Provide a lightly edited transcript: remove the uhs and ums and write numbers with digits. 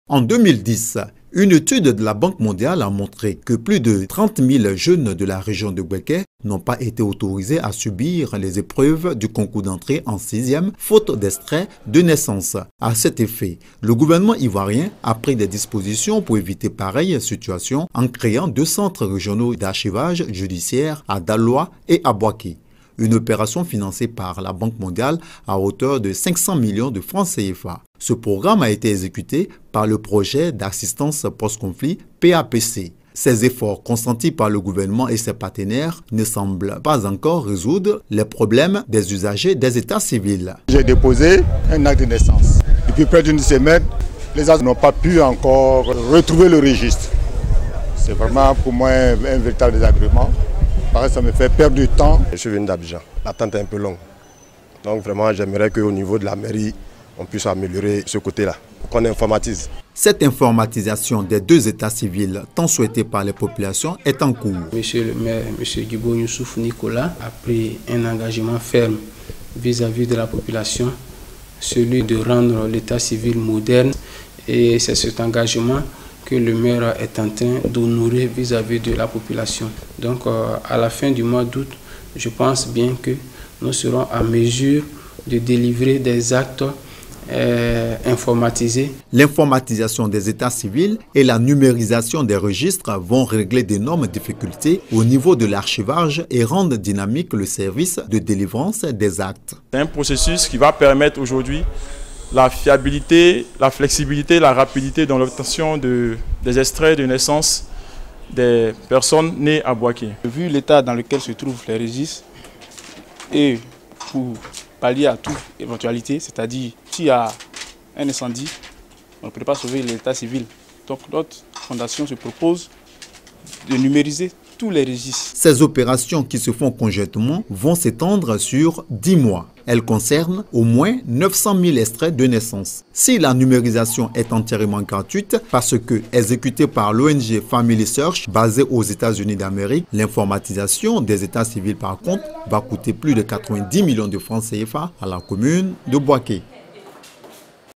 En 2010, une étude de la Banque mondiale a montré que plus de 30 000 jeunes de la région de Bouaké n'ont pas été autorisés à subir les épreuves du concours d'entrée en 6e, faute d'extrait de naissance. À cet effet, le gouvernement ivoirien a pris des dispositions pour éviter pareille situation en créant 2 centres régionaux d'archivage judiciaire à Daloa et à Bouaké. Une opération financée par la Banque mondiale à hauteur de 500 millions de francs CFA. Ce programme a été exécuté par le projet d'assistance post-conflit PAPC. Ces efforts consentis par le gouvernement et ses partenaires ne semblent pas encore résoudre les problèmes des usagers des états civils. J'ai déposé un acte de naissance. Depuis près d'une semaine, les gens n'ont pas pu encore retrouver le registre. C'est vraiment pour moi un véritable désagrément. Ça me fait perdre du temps. Je suis venu d'Abidjan. L'attente est un peu longue. Donc vraiment, j'aimerais qu'au niveau de la mairie, on puisse améliorer ce côté-là, qu'on informatise. Cette informatisation des 2 états civils, tant souhaitée par les populations, est en cours. Monsieur le maire, M. Guibo Youssouf Nicolas, a pris un engagement ferme vis-à-vis de la population, celui de rendre l'état civil moderne. Et c'est cet engagement que le maire est en train d'honorer vis-à-vis de la population. Donc à la fin du mois d'août, je pense bien que nous serons à mesure de délivrer des actes informatisés. L'informatisation des états civils et la numérisation des registres vont régler d'énormes difficultés au niveau de l'archivage et rendre dynamique le service de délivrance des actes. C'est un processus qui va permettre aujourd'hui la fiabilité, la flexibilité, la rapidité dans l'obtention des extraits de naissance des personnes nées à Bouaké. Vu l'état dans lequel se trouvent les registres et pour pallier à toute éventualité, c'est-à-dire s'il y a un incendie, on ne peut pas sauver l'état civil. Donc notre fondation se propose de numériser tous les registres. Ces opérations qui se font conjointement vont s'étendre sur 10 mois. Elles concernent au moins 900 000 extraits de naissance. Si la numérisation est entièrement gratuite, parce que exécutée par l'ONG Family Search, basée aux États-Unis d'Amérique, l'informatisation des états civils par contre va coûter plus de 90 millions de francs CFA à la commune de Bouaké.